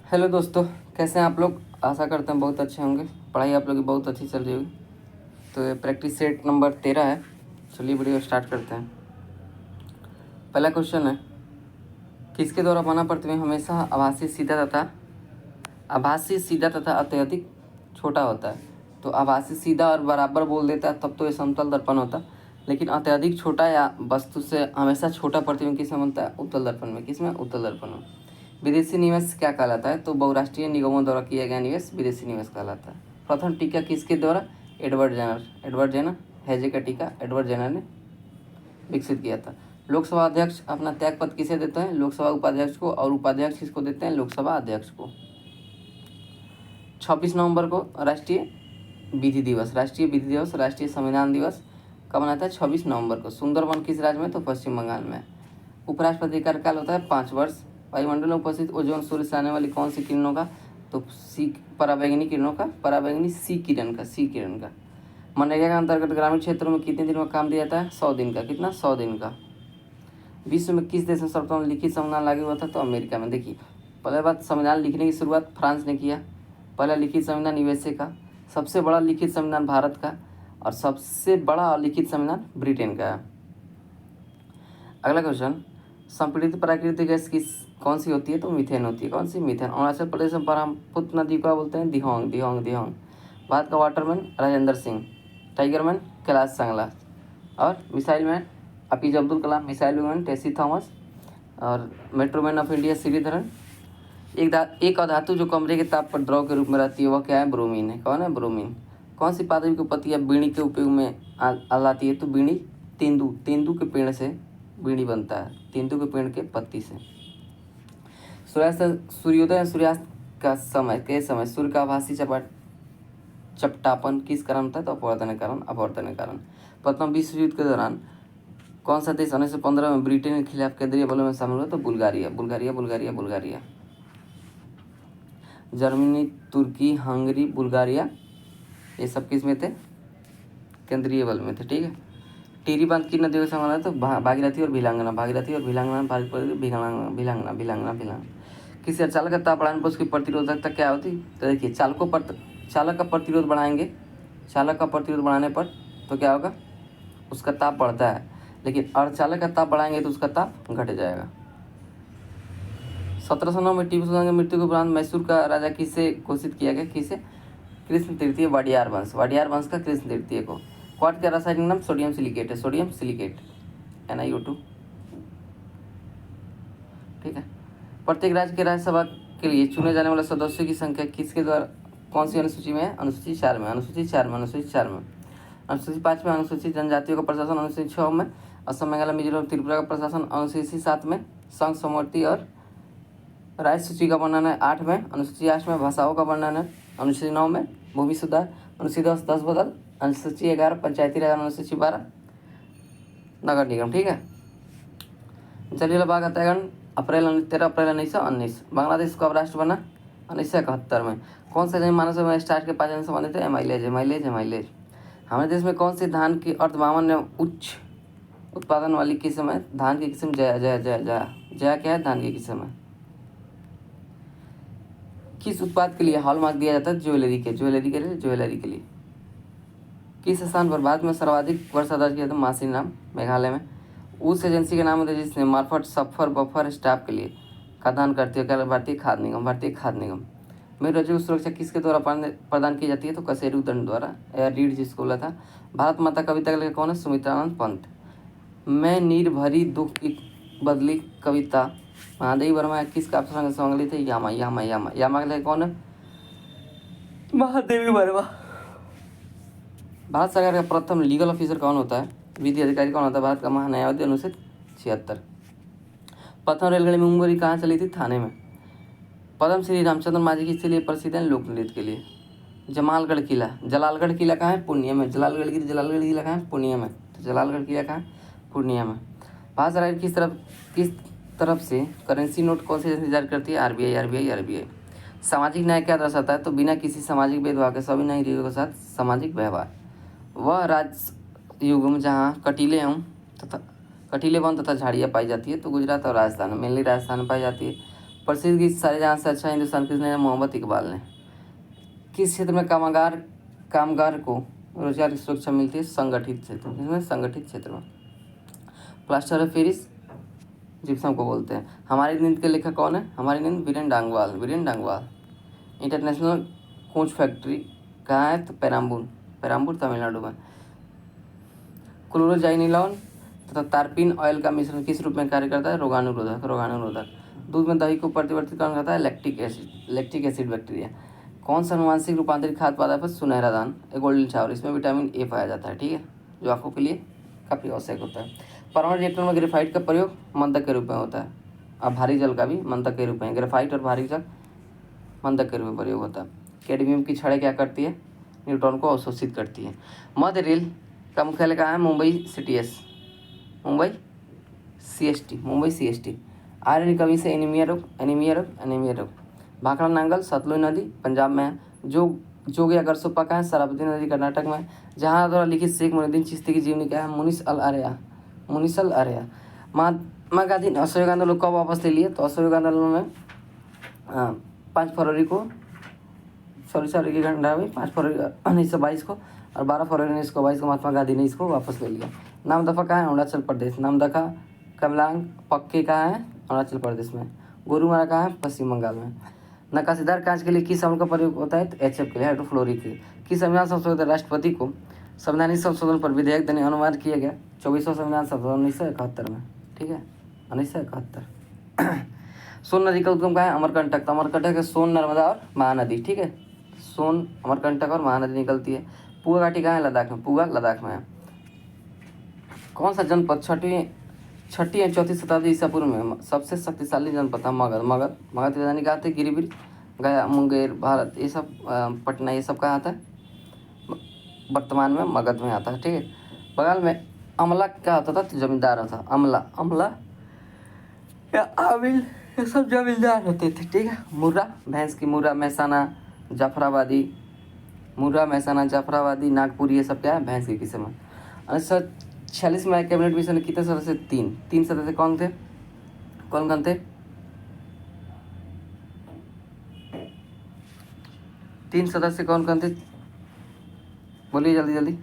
Hello दोस्तों, कैसे हैं आप लोग। आशा करते हैं बहुत अच्छे होंगे। पढ़ाई आप लोग की बहुत अच्छी चल रही होगी। तो ये प्रैक्टिस सेट नंबर 13 है। चलिए वीडियो स्टार्ट करते हैं। पहला क्वेश्चन है, किसके द्वारा बना प्रतिबिंब हमेशा आभासी सीधा तथा अत्यधिक छोटा होता है। तो आभासी सीधा और बराबर बोल देता है तब तो ये समतल दर्पण होता है, लेकिन अत्यधिक छोटा या वस्तु से हमेशा छोटा प्रतिबिंब किस में बनता है? उत्तल दर्पण में। किस में? उत्तल दर्पण में। विदेशी निवेश क्या कहलाता है? तो बहुराष्ट्रीय निगमों द्वारा किया गया निवेश विदेशी निवेश कहलाता है। प्रथम टीका किसके द्वारा? एडवर्ड जेनर हैजे का टीका एडवर्ड जेनर ने विकसित किया था। लोकसभा अध्यक्ष अपना त्यागपत्र किसे देते हैं? लोकसभा उपाध्यक्ष को। और उपाध्यक्ष किसको देते हैं? लोकसभा अध्यक्ष को। 26 नवंबर को राष्ट्रीय विधि दिवस, राष्ट्रीय संविधान दिवस कब मनाता है? 26 नवंबर को। सुंदरवन किस राज्य में? तो पश्चिम बंगाल में। उपराष्ट्रपति का कार्यकाल होता है 5 वर्ष। वायुमंडल में उपस्थित ओजोन सूर्य से आने वाली कौन सी किरणों का? तो पराबैंगनी किरणों का, पराबैंगनी सी किरण का। मनरेगा के अंतर्गत ग्रामीण क्षेत्रों में कितने दिनों का काम दिया जाता है? 100 दिन का। कितना? 100 दिन का। विश्व में किस देश में सर्वप्रथम लिखित संविधान लागू हुआ था? तो अमेरिका में। देखिए, पहले बात, संविधान लिखने की शुरुआत फ्रांस ने किया। पहला लिखित संविधान यूएसए का, सबसे बड़ा लिखित संविधान भारत का, और सबसे बड़ा लिखित संविधान ब्रिटेन का है। अगला क्वेश्चन, संपीड़ित प्राकृतिक गैस कौन सी होती है? तो मीथेन होती है। कौन सी? मीथेन। अरुणाचल प्रदेश में ब्रह्मपुत्र नदी को बोलते हैं? दिहोंग। भारत का वाटरमैन राजेंद्र सिंह। टाइगरमैन कैलाश संगला। और missile man APJ Abdul Kalam. Missile man Tessy Thomas. और मेट्रोमैन ऑफ इंडिया श्रीधरन। एक अधातु जो कमरे के ताप पर द्रव के रूप में रहती है वह क्या है? ब्रोमीन है। कौन है? ब्रोमीन। कौन सी पादप की पत्तियां बीड़ी के उपयोग में आती है? तो बीड़ी तेंदू के पेड़ से बीड़ी बनता है, तेंदू के पेड़ के पत्ती से। सूर्योदय या सूर्यास्त का समय के समय सूर्य का आभासी चपटापन किस कारण होता है? तो अपवर्तन के कारण। प्रथम विश्व युद्ध के दौरान कौन सा देश 1915 में ब्रिटेन के खिलाफ केंद्रीय बलों में शामिल हुआ? तो बुल्गारिया। जर्मनी, तुर्की, हंगरी, बुल्गारिया, ये सब किस में थे? केंद्रीय बल में थे। ठीक है। टिहरी बांध किन नदियों से बना है? तो भागीरथी और भिलांगना। किसी अचालक का ताप बढ़ाने पर उसकी प्रतिरोधकता क्या होती? तो देखिए, चालक का प्रतिरोध बढ़ाने पर तो क्या होगा? उसका ताप बढ़ता है, लेकिन अर्धचालक का ताप बढ़ाएंगे तो उसका ताप घट जाएगा। 1709 में टीपू सुल्तान की मृत्यु के उपरांत मैसूर का राजा किसे घोषित किया गया? किसे? कृष्ण तृतीय वाडियार वंश का कृष्ण तृतीय को। क्वार्ट्ज का रासायनिक नाम सोडियम सिलिकेट है। NiO2। ठीक है। प्रत्येक राज्य के राज्यसभा के लिए चुने जाने वाले सदस्यों की संख्या किसके द्वारा कौन सी अनुसूची में है? अनुसूची 4 में। अनुसूची 5 में अनुसूचित जनजातियों का प्रशासन, अनुसूची 6 में असम, मेघालय, मिजोरम, त्रिपुरा का प्रशासन, अनुसूची 7 में संघ समवर्ती और राज्य सूची का वर्णन है। 8 में अनुसूची 8 में भाषाओं का वर्णन है। अनुसूची 9 में भूमि सुधार, अनुसूची 10 बदल, अनुसूची 11 पंचायती राज, अनुसूची 12 नगर निगम। ठीक है। जलियांवाला बाग हत्याकांड 13 अप्रैल 1919। बांग्लादेश कब राष्ट्र बना? 1971 में। कौन से जैव मानव में स्टार्च के पाचन से संबंधित है? एमाइलेज। हमारे देश में कौन सी धान की अर्धमावन एवं उच्च उत्पादन वाली किस्म है? धान की किस्म जया क्या है? धान की किस्म है। किस उत्पाद के लिए हॉलमार्क दिया जाता है? ज्वेलरी के लिए। किस स्थान पर भारत में सर्वाधिक वर्षा दर्ज किया था? मासिनराम, मेघालय में। उस एजेंसी का नाम होता है जिसने मार्फत, सफर, बफर स्टाफ के लिए खाद्यान्न करती है? क्या? भारतीय खाद्य निगम। मेरु राज्य को सुरक्षा किसके द्वारा प्रदान की जाती है? तो कसेरू दंड द्वारा, या रीढ़ जिसको बोला था। भारत माता कविता के लेखक कौन है? सुमित्रानंद पंत। मैं नीर भरी दुख की बदली कविता महादेवी वर्मा किस काव्य संग्रह से संकलित है? यामा के लेखक कौन है? महादेवी वर्मा। भारत सरकार का प्रथम लीगल ऑफिसर कौन होता है? विधि अधिकारी कौन होता है? भारत का महान्यायवादी, अनुच्छेद 76। प्रथम रेलगाड़ी मुंबई कहाँ चली थी? थाने में। पद्म श्री रामचंद्र मांझी किसके लिए प्रसिद्ध है? लोक नृत्य के लिए। जलालगढ़ किला कहाँ है? पूर्णिया में। जलालगढ़ किला कहाँ है? पूर्णिया में। तो जलालगढ़ किला कहाँ है? पूर्णिया में। भारत सरकार किस तरफ से करेंसी नोट कौन सी एजेंसी जारी करती है? आरबीआई। सामाजिक न्याय क्या दर्शाता है? तो बिना किसी सामाजिक भेदभाव के सभी नागरिकों के साथ सामाजिक व्यवहार। वह राज्य युग में जहाँ कटीले वन तथा झाड़ियाँ पाई जाती है? तो गुजरात और राजस्थान में, मेनली राजस्थान में पाई जाती है। प्रसिद्ध गीत सारे जहाँ से अच्छा हिंदुस्तान किसने, मोहम्मद इकबाल ने। किस क्षेत्र में कामगार को रोजगार की सुरक्षा मिलती है, संगठित क्षेत्र, इसमें संगठित क्षेत्र में। प्लास्टर ऑफ पेरिस जिप्सम को बोलते हैं। हमारी नींद के लेखक कौन है, हमारी नींद वीरेन डांगवाल। इंटरनेशनल कोच फैक्ट्री कहाँ है, तो पेराम्बूर तमिलनाडु में। क्लोरोजाइनिलॉन तथा तारपीन ऑयल का मिश्रण किस रूप में कार्य करता है, रोगाणुरोधक। दूध में दही को प्रतिवर्तित कौन करता है, लैक्टिक एसिड बैक्टीरिया। कौन सा अनुवांशिक रूपांतरित खाद्य पदार्थ है, सुनहरा दान, गोल्डन शावर। इसमें विटामिन ए पाया जाता है, ठीक है, जो आंखों के लिए काफ़ी आवश्यक होता है। परमाणु रिएक्टर में ग्रेफाइट का प्रयोग मंदक के रूप में होता है, और भारी जल का भी मंदक के रूप में। ग्रेफाइट और भारी जल मंदक के रूप में प्रयोग होता है। कैडमियम की छड़ें क्या करती है, न्यूट्रॉन को अवशोषित करती है। मध्य रेल का मुख्यालय कहाँ है, मुंबई CST। आयरन की कमी से एनीमिया रोग। भाखड़ा नांगल सतलुज नदी पंजाब में है। जोग या गरसोप्पा कहाँ है, शरावती नदी कर्नाटक में है। जहाँ द्वारा लिखित शेख मुइनुद्दीन चिश्ती की जीवनी क्या है, मुनिस अल आर्या। महात्मा गांधी ने असहयोग आंदोलन कब वापस ले लिए, तो असहयोग आंदोलन में 5 फरवरी को की घटना हुई, 5 फरवरी 1922 को, और 12 फरवरी 1922 को महात्मा गांधी ने इसको वापस ले लिया। नामदफा कहाँ है, अरुणाचल प्रदेश। नामदफा कमलांग पक्के कहाँ है, अरुणाचल प्रदेश में। गोरुमारा कहाँ है, पश्चिम बंगाल में। नकाशीदार कांच के लिए किस अम्ल का प्रयोग होता है, तो HF के लिए, हाइड्रोफ्लोरिक। किस संविधान संशोधन राष्ट्रपति को संवैधानिक संशोधन पर विधेयक देने अनुवाद किया गया, 24वां संविधान संशोधन 1971 में, ठीक है, 1971। सोन नदी का उद्गम कहाँ है, अमरकंटक। तो अमरकंटक है सोन, नर्मदा और महानदी, ठीक है, सोन, अमरकंटक और महानदी निकलती है। पूगा घाटी कहाँ है, लद्दाख में। पूगा लद्दाख में है। कौन सा जनपद छठी या चौथी शताब्दी ईसा पूर्व में सबसे शक्तिशाली जनपद था, मगध की राजधानी कहाँ थी, गिरिवीर, गया, मुंगेर, भारत, ये सब, पटना, ये सब कहाँ आता है, वर्तमान में मगध में आता है, ठीक है। बंगाल में अमला क्या होता था, तो जमींदार होता, अमला या आमिल, ये सब जमींदार होते थे, ठीक है। मुर्रा, भैंस की मुर्रा, महसाना, जाफराबादी, नागपुर, ये सब क्या है, भैंस की किस्म है। 1946 में कैबिनेट मिशन में कितने सदस्य, तीन सदस्य कौन थे, कौन थे, 3 सदस्य कौन थे, बोलिए जल्दी,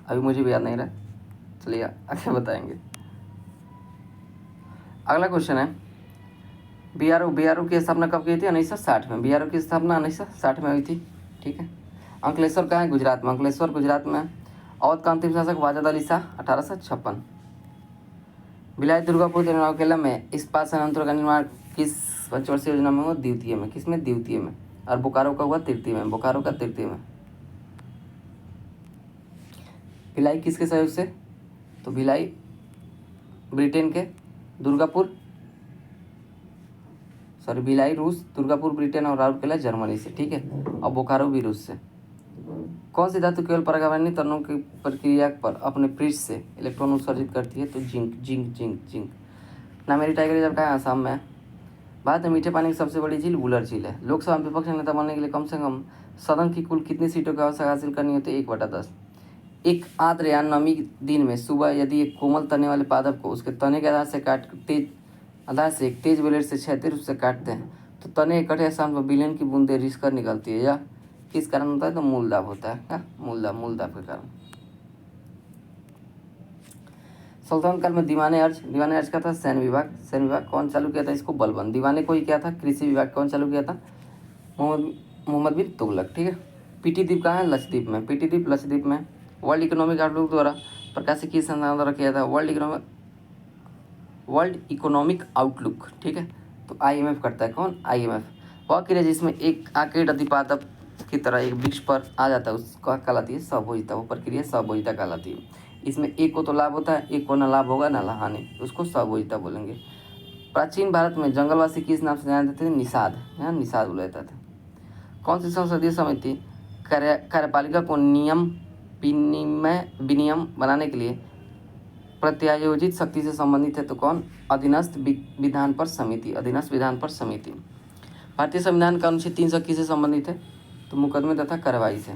अभी मुझे भी याद नहीं रहा, चलिए आगे बताएंगे। अगला क्वेश्चन है, BRO की स्थापना कब की थी, 1960 में। BRO की स्थापना 1960 में हुई थी, ठीक है। अंकलेश्वर कहाँ है, गुजरात में। गुजरात में। अवध का अंतिम शासक वाजद अली शाह, 1856। भिलाई दुर्गापुर तेलंगाना में इस्पात संयंत्रों का निर्माण किस पंचवर्षीय योजना में हुआ, द्वितीय में। किसमें, द्वितीय में। और बोकारो का हुआ तृतीय में। भिलाई किसके सहयोग से, तो भिलाई ब्रिटेन के, भिलाई रूस, दुर्गापुर ब्रिटेन और राउरकेला जर्मनी से, ठीक है, और बोकारो भी रूस से। कौन सी धातु केवल परागैंग्निक त्वरणों की प्रक्रिया पर अपने पृष्ठ से इलेक्ट्रॉन उत्सर्जित करती है, तो जिंक। नामेरी टाइगर रिजर्व कहाँ है, आसाम में। भारत में मीठे पानी की सबसे बड़ी झील वुलर झील है। लोकसभा में विपक्ष नेता बनने के लिए कम से कम सदन की कुल कितनी सीटों की आवश्यकता हासिल करनी होती है, 1/10। एक आर्द्र या नमी दिन में सुबह यदि एक कोमल तने वाले पादप को उसके तने के आधार से एक तेज ब्लेड से क्षैतिज रूप से काटते हैं, तो तने के कटे स्थान पर विलयन की बूंदें रिसकर निकलती है। यह किस कारण होता है, तो मूलदाब होता है। क्या, मूलदाब के कारण। सल्तनत काल में दीवाने अर्ज क्या था, सैन्य विभाग। कौन चालू किया था इसको, बलबन। दीवाने को ही क्या था, कृषि विभाग। कौन चालू किया था, मोहम्मद बिन तुगलक, ठीक है। पीटी द्वीप कहाँ है, लक्षद्वीप में। वर्ल्ड इकोनॉमिक आउटलुक द्वारा प्रकाशित किस संस्थान द्वारा किया था, वर्ल्ड इकोनॉमिक आउटलुक, ठीक है, तो IMF करता है। कौन, IMF। वह क्रिया जिसमें एक आकेट अधिपादप की तरह एक वृक्ष पर आ जाता है उसका कहलाती है स्वभोजिता। वो प्रक्रिया स्वभोजिता कहलाती है। इसमें एक को तो लाभ होता है, एक को न लाभ होगा न हानि, उसको स्वभोजिता बोलेंगे। प्राचीन भारत में जंगलवासी किस नाम से जानते थे, निषाद बोला जाता था। कौन सी संसदीय समिति कार्यपालिका को विनियम बनाने के लिए प्रत्यायोजित शक्ति से संबंधित है, तो कौन, अधीनस्थ विधान पर समिति। भारतीय संविधान का अनुच्छेद 300 से संबंधित है, तो मुकदमे तथा कार्रवाई से।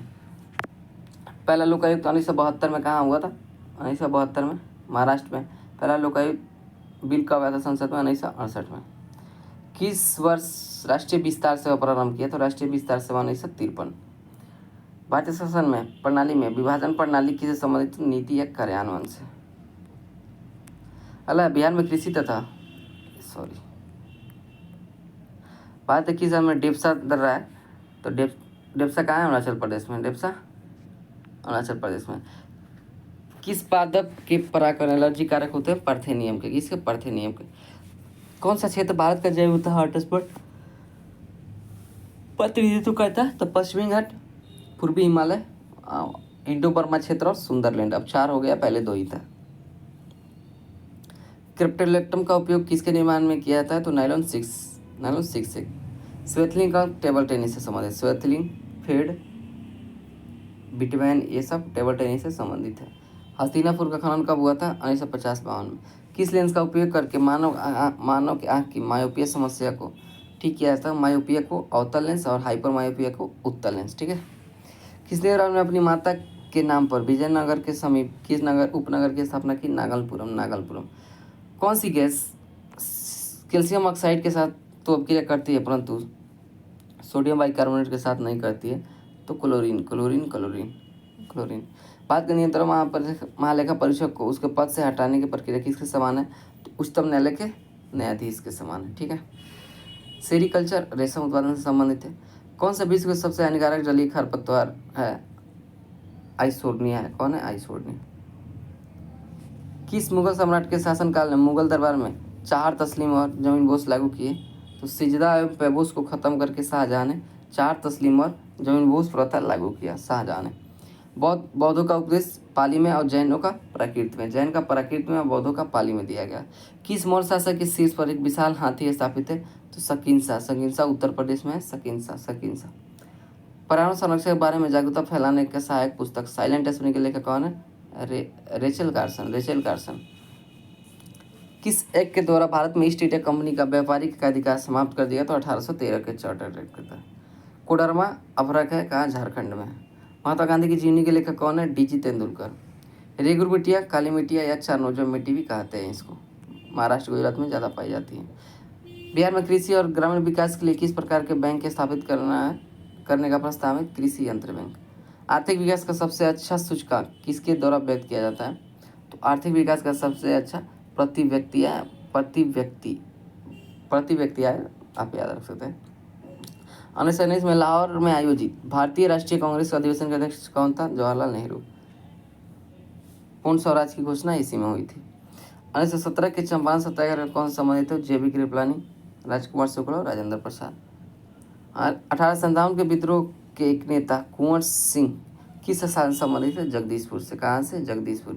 पहला लोकायुक्त 1972 में कहाँ हुआ था, 1972 में महाराष्ट्र में। पहला लोकायुक्त बिल कब आया था संसद में, 1968 में। किस वर्ष राष्ट्रीय विस्तार सेवा प्रारंभ किया? तो राष्ट्रीय विस्तार सेवा 1953। भारतीय शासन में प्रणाली में विभाजन प्रणाली किससे संबंधित? नीति या कार्यान्वयन से। अगला, बिहार में कृषि तथा भारत किस में डेप्सा दर रहा है? तो डेप्सा कहाँ है? अरुणाचल प्रदेश में। डेप्सा अरुणाचल प्रदेश में। किस पादप के परागकण एलर्जी कारक होते हैं? पार्थेनियम के। किसके? पार्थेनियम के। कौन सा क्षेत्र भारत का जैव विविधता हॉटस्पॉट प्रतिनिधित्व करता है? तो पश्चिमी घाट, पूर्वी हिमालय, इंडो बर्मा क्षेत्र और सुंदरलैंड। अब 4 हो गया, पहले 2 ही था। क्रिप्टोलेक्टम का उपयोग किसके निर्माण में किया जाता है? तो नायलॉन 6 से। स्वेथलिंग का टेबल टेनिस से संबंधित। स्वेथलिंग, फेड, बिटमैन, ये सब टेबल टेनिस से संबंधित है। हस्तिनापुर का खनन कब हुआ था? 1950-52 में। किस लेंस का उपयोग करके मानव की आँख की मायोपिया समस्या को ठीक किया जाता है? मायोपिया को अवतल लेंस और हाइपर मायोपिया को उत्तल लेंस। ठीक है। किसने देवराय ने अपनी माता के नाम पर विजयनगर के समीप किस उपनगर की स्थापना की? नागलपुरम। कौन सी गैस कैल्शियम ऑक्साइड के साथ तो अपक्रिया करती है परंतु सोडियम बाइकार्बोनेट के साथ नहीं करती है? तो क्लोरीन। भारत के नियंत्रण महालेखा परीक्षक को उसके पद से हटाने की प्रक्रिया किसके समान है? तो उच्चतम न्यायालय के न्यायाधीश के समान है। ठीक है। सेरीकल्चर रेशम उत्पादन से संबंधित है। कौन सा विश्व का सबसे हानिकारक जलीय खरपतवार है? आइसोर्निया है। कौन है? आइसोर्निया। किस मुगल सम्राट के शासनकाल में मुगल दरबार में 4 तस्लीम और जमीन बोझ लागू किए? तो सिजदा एवं पैबोस को खत्म करके शाहजहां ने 4 तस्लीम और जमीन बोझ प्रथा लागू किया। शाहजहां ने। बौद्धों का उपदेश पाली में और जैनों का प्राकृत में। जैन का प्राकृत में और बौद्धों का पाली में दिया गया। किस मौर्य शासक के शीर्ष पर एक विशाल हाथी स्थापित है? तो सकिंसा उत्तर प्रदेश में है। सकिंसा। पर्यावरण संरक्षण के बारे में जागरूकता फैलाने का सहायक पुस्तक साइलेंट स्प्रिंग के लेखक कौन है? Rachel Carson. किस एक्ट के द्वारा भारत में ईस्ट इंडिया कंपनी का व्यापारिक अधिकार समाप्त कर दिया? तो 1813 के चार्टर एक्ट के तहत। कोडरमा अभ्रक है कहाँ? झारखंड में। महात्मा गांधी की जीवनी के लेखक कौन है? डीजी तेंदुलकर। रेगुर मिट्टिया, काली मिट्टिया या चारनोजो मिट्टी भी कहते हैं इसको। महाराष्ट्र गुजरात में ज़्यादा पाई जाती है। बिहार में कृषि और ग्रामीण विकास के लिए किस प्रकार के बैंक स्थापित करने का प्रस्ताव है? कृषि यंत्र बैंक। आर्थिक विकास का सबसे अच्छा सूचकांक किसके द्वारा व्यक्त किया जाता है? तो आर्थिक विकास का सबसे अच्छा प्रति व्यक्ति है, आप याद रख सकते हैं। 1919 में लाहौर में आयोजित भारतीय राष्ट्रीय कांग्रेस अधिवेशन के अध्यक्ष कौन था? जवाहरलाल नेहरू। पूर्ण स्वराज की घोषणा इसी में हुई थी। 1917 के चंपारण सत्याग्रह कौन संबंधित है? जेबी कृपलानी, राजकुमार शुक्ला और राजेंद्र प्रसाद। 1857 के विद्रोह के एक नेता कुंवर सिंह किस स्थान से संबंधित है? जगदीशपुर से। कहाँ से? जगदीशपुर।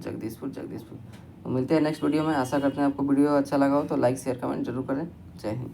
तो मिलते हैं नेक्स्ट वीडियो में। आशा करते हैं आपको वीडियो अच्छा लगा हो तो लाइक शेयर कमेंट जरूर करें। जय हिंद।